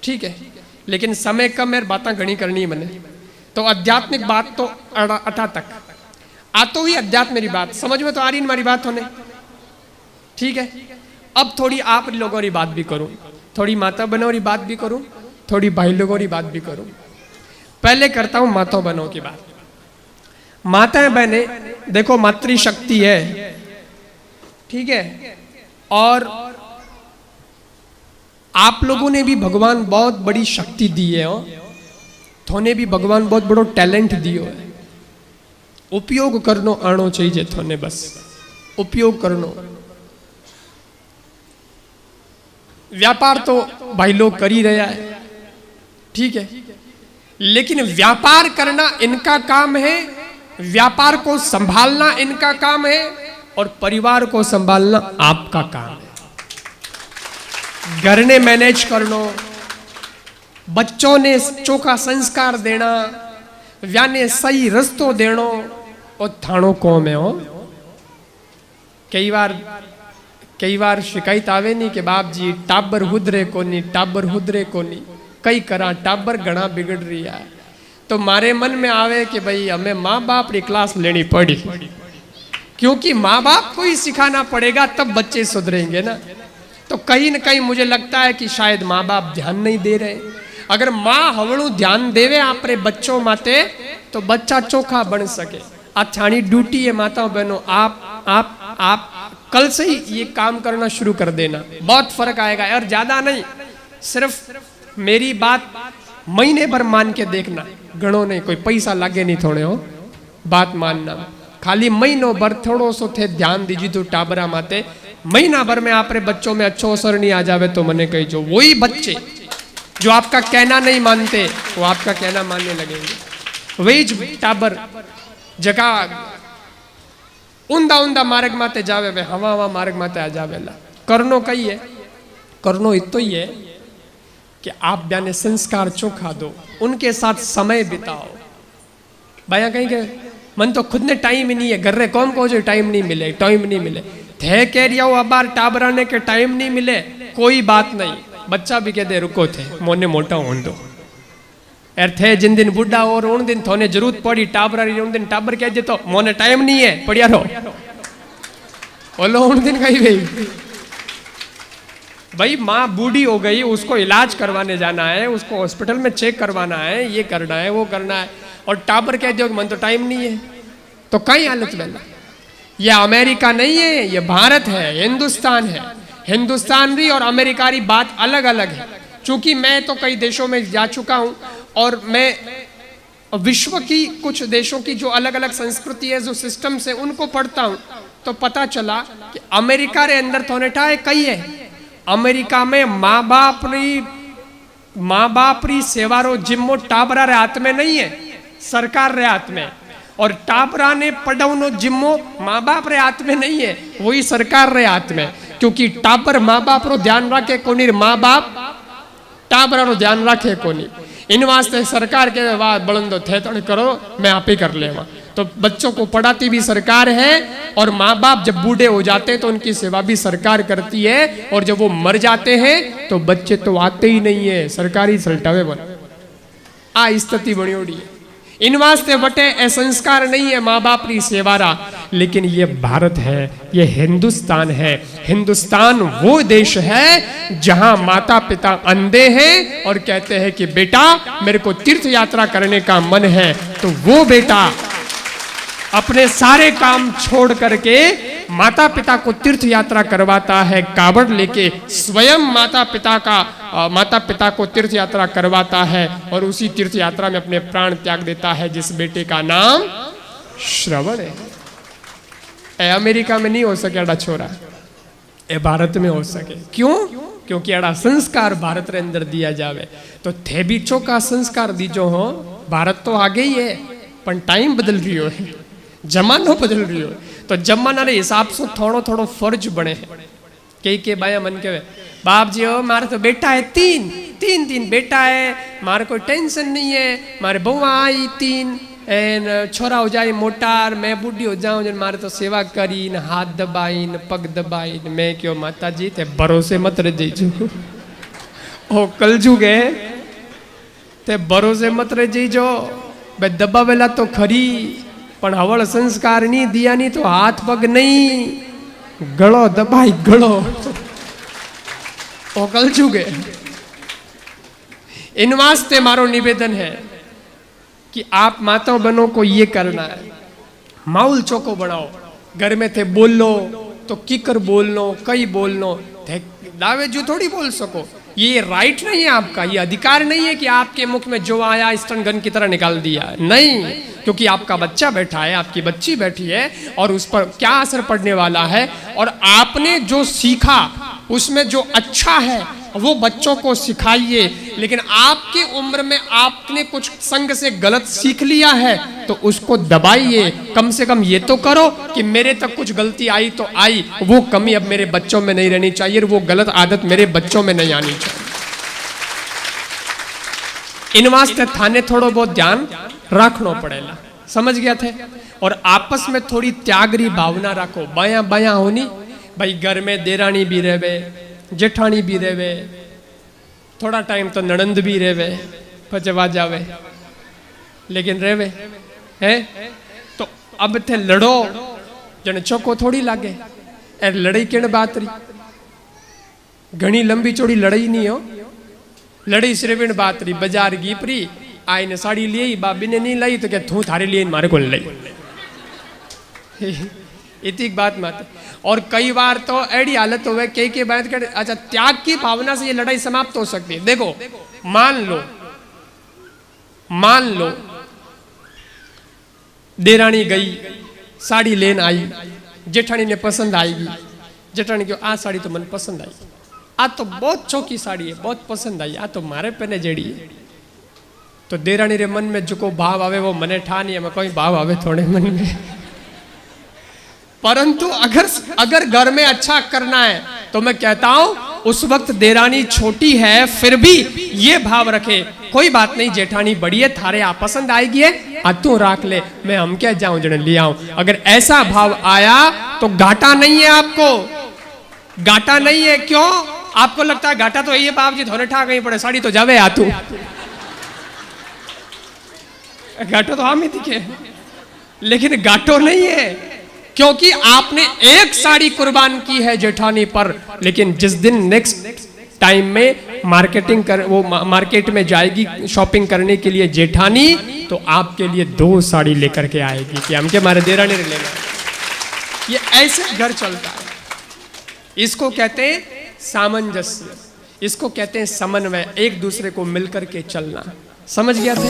ठीक है, लेकिन समय कम है, बातें घनी करनी मने। तो आध्यात्मिक बात तो अठा तक आ तो ही अध्यात्म मेरी बात समझ में तो आ रही हमारी बात होने, ठीक है। अब थोड़ी आप लोगों की बात भी करूं, थोड़ी माता बहनों की बात भी करूं, थोड़ी भाई लोगों की बात भी करूं। पहले करता हूं माता बहनों की बात। माताएं बहने देखो, मातृशक्ति है, ठीक है, और आप लोगों ने भी भगवान बहुत बड़ी शक्ति दी है, थोने भी भगवान बहुत बड़ो टैलेंट दियो है। उपयोग करनो आनो चाहिए थोने, बस उपयोग करनो। व्यापार तो भाई लोग कर ही रहा है, ठीक है, लेकिन व्यापार करना इनका काम है, व्यापार को संभालना इनका काम है, और परिवार को संभालना आपका काम है। घर ने मैनेज करनो, बच्चों ने चोखा संस्कार देना, व्याने सही रस्तो देनो, और थाणो कौम है। हो कई बार शिकायत आवे नहीं कि बाप जी टाबर हुदरे कोनी, टाबर हुदरे कोनी, कई करा टाबर घना बिगड़ रही है। तो मारे मन में आवे कि भाई हमें माँ बाप की क्लास लेनी पड़ी, क्योंकि माँ बाप को ही सिखाना पड़ेगा तब बच्चे सुधरेंगे ना। तो कहीं न कहीं मुझे लगता है कि शायद माँ बाप ध्यान नहीं दे रहे। अगर माँ हवणु ध्यान देवे अपने बच्चों माते तो बच्चा चोखा बन सके। अच्छानी ड्यूटी है माताओं बहनों, आप कल से ही ये काम करना शुरू कर देना, बहुत फर्क आएगा। और ज्यादा नहीं, सिर्फ मेरी बात महीने भर मान के देखना, गणो नहीं, कोई पैसा लागे नहीं थोड़े हो, बात मानना। खाली महीनों भर थोड़ो सो थे ध्यान दीजिए तो टाबरा माते, महीना भर में आपरे बच्चों में अच्छो असर नहीं आ जावे तो मने कही जो वही बच्चे जो आपका कहना नहीं मानते वो आपका कहना मानने लगेंगे। वही टाबर जगह उंदा उंदा मार्ग माते जावे वे हवा हवा मार्ग माते आ जावेला। करनो कही है, करनो इतो ही है कि आप ब्याने संस्कार चोखा दो, उनके साथ समय बिताओ। भैया कहीं के मन तो खुद ने टाइम ही नहीं है, घर रे कौन को जो टाइम नहीं मिले, टाइम नहीं मिले थे कह रिया हो अबार टाबराने के टाइम नहीं मिले, कोई बात नहीं। बच्चा भी कह दे रुको थे मोने मोटा होन दो, यार थे जिन दिन बुढ़ा और उन दिन थोने जरूरत पड़ी टाबरा री, उन दिन टाबर कह दे तो मोने टाइम नहीं है पड़िया रहो, बोलो उन दिन कही गई। भाई माँ बूढ़ी हो गई, उसको इलाज करवाने जाना है, उसको हॉस्पिटल में चेक करवाना है, ये करना है वो करना है, और टाबर कह दो मन तो टाइम नहीं है, तो कई हालत में। यह अमेरिका नहीं है, यह भारत है, हिंदुस्तान है। हिंदुस्तान री और अमेरिका री बात अलग अलग है। चूंकि मैं तो कई देशों में जा चुका हूं और मैं विश्व की कुछ देशों की जो अलग अलग संस्कृति है, जो सिस्टम से उनको पढ़ता हूं, तो पता चला कि अमेरिका रे अंदर थोने टाए कई है। अमेरिका में माँ बाप री सेवारो जिम्मो टाबरा रे हाथ में नहीं है, सरकार रे हाथ में। और टाबरा ने पढ़ाउनो जिम्मो माँ बाप रे हाथ में नहीं है, वही सरकार रे हाथ में। क्योंकि टाबर माँ बाप रो ध्यान रखे कोनी, माँ बाप टाबरा रो ध्यान रखे कोनी। इन वास्ते सरकार के बाद बलंदो थे तो करो, मैं आप ही कर लेवा। तो बच्चों को पढ़ाती भी सरकार है, और माँ बाप जब बूढ़े हो जाते हैं तो उनकी सेवा भी सरकार करती है, और जब वो मर जाते हैं तो बच्चे तो आते ही नहीं है, सरकारी सल्टावे बन आ स्थिति बनी ओडी है। इन वास्ते बटे ए संस्कार नहीं है माँ बाप की सेवारा। लेकिन ये भारत है, ये हिंदुस्तान है। हिंदुस्तान वो देश है जहां माता पिता अंधे हैं और कहते हैं कि बेटा मेरे को तीर्थ यात्रा करने का मन है, तो वो बेटा अपने सारे काम छोड़ करके माता पिता को तीर्थ यात्रा करवाता है, कावड़ लेके स्वयं माता पिता को तीर्थ यात्रा करवाता है, और उसी तीर्थ यात्रा में अपने प्राण त्याग देता है, जिस बेटे का नाम श्रवण है। ए अमेरिका में नहीं हो सके अड़ा छोरा, ए भारत में हो सके। क्यों? क्योंकि अड़ा संस्कार भारत रे अंदर दिया जावे। तो थे भी चौका संस्कार दीजो हो। भारत तो आगे ही है, पर टाइम बदल रही हो है, जमानो बदल रही हो, तो जमाना रे हिसाब से थोड़ो थोड़ो फर्ज बने है। कई के बाया मन के बाप जी हो मारे तो बेटा है तीन बेटा है, मारे कोई टेंशन नहीं है, मारे बहुआ आई 3 एन छोरा हो जाए मोटार, मैं बूढ़ी हो जाऊं जन मारे तो सेवा करी न हाथ दबाई न पग दबाई। मैं क्यों माता जी थे भरोसे मत रह जाइजो, ओ कलजुग है ते भरोसे मत रह जीजो भाई दबावेला तो खरी पण हवल संस्कार नहीं दिया नहीं तो हाथ पग नहीं गलो दबाई गलो ओ कलजुग है। इन वास्ते मारो निवेदन है कि आप माता बहनों को ये करना है, माहौल चौको बनाओ। घर में थे बोल लो तो किकर बोल लो, कई बोल लो, दावे जो थोड़ी बोल सको। ये राइट नहीं है आपका, ये अधिकार नहीं है कि आपके मुख में जो आया स्टन गन की तरह निकाल दिया, नहीं। क्योंकि आपका बच्चा बैठा है, आपकी बच्ची बैठी है और उस पर क्या असर पड़ने वाला है, और आपने जो सीखा उसमें जो अच्छा है वो बच्चों को सिखाइए। लेकिन आपकी उम्र में आपने कुछ संग से गलत सीख लिया है तो उसको दबाइए। कम से कम ये तो करो कि मेरे तक कुछ गलती आई तो आई, वो कमी अब मेरे बच्चों में नहीं रहनी चाहिए, वो गलत आदत मेरे बच्चों में नहीं आनी चाहिए। इन वास्ते थाने थोड़ो बहुत ध्यान रखना पड़ेगा, समझ गया थे। और आपस में थोड़ी त्यागरी भावना रखो, बया बया होनी भाई। घर में देरानी भी रहे, जेठानी भी रहे, थोड़ा टाइम तो ननंद भी रहे, पचवा जावे, लेकिन रहे है तो अब थे लड़ो जन चौको थोड़ी लागे। ए लड़ाई केण बात रही, घनी लंबी चौड़ी लड़ाई नहीं हो, लड़ाई सिर्फ इन बात रही। बाजार गी प्री आई ने साड़ी ली, बाबी ने नहीं लाई तो क्या तू थारे लिए मारे को लाई, इतनी बात मत। और कई बार तो ऐडी हालत हो कई बात कर, अच्छा त्याग की भावना से ये लड़ाई समाप्त हो सकती है। देखो मान लो देरानी गई साड़ी लेन आई, जेठानी ने पसंद आएगी, जेठानी क्यों आ साड़ी तो मन पसंद आई, आ तो बहुत चौकी साड़ी है, बहुत पसंद आई, आ तो मारे पहने जेड़ी है। तो देरानी रे मन में जो को भाव आवे वो मने ठा नहीं है, कोई भाव आवे थोड़े मन में। परंतु अगर घर में अच्छा करना है तो मैं कहता हूं उस वक्त देरानी छोटी है फिर भी ये भाव रखे, कोई बात नहीं जेठानी बड़ी है, थारे आप पसंद आएगी है, तू राख ले, मैं हम क्या जाऊं जने ले आऊं। अगर ऐसा भाव आया तो घाटा नहीं है, आपको घाटा नहीं है। क्यों आपको लगता है घाटा तो ये बाप जी थोड़े ठा गई पड़े, साड़ी तो जावे आतू, घाटो तो हम ही दिखे, लेकिन घाटो नहीं है। क्योंकि आपने एक साड़ी कुर्बान की है जेठानी पर, लेकिन जिस दिन नेक्स्ट टाइम में वो मार्केट में जाएगी शॉपिंग करने के लिए जेठानी, तो आपके लिए 2 साड़ी लेकर के आएगी कि हमके मारे देरानी ने लेना। ये ऐसे घर चलता है। इसको कहते हैं सामंजस्य, इसको कहते हैं समन्वय, एक दूसरे को मिलकर के चलना। समझ गया थे?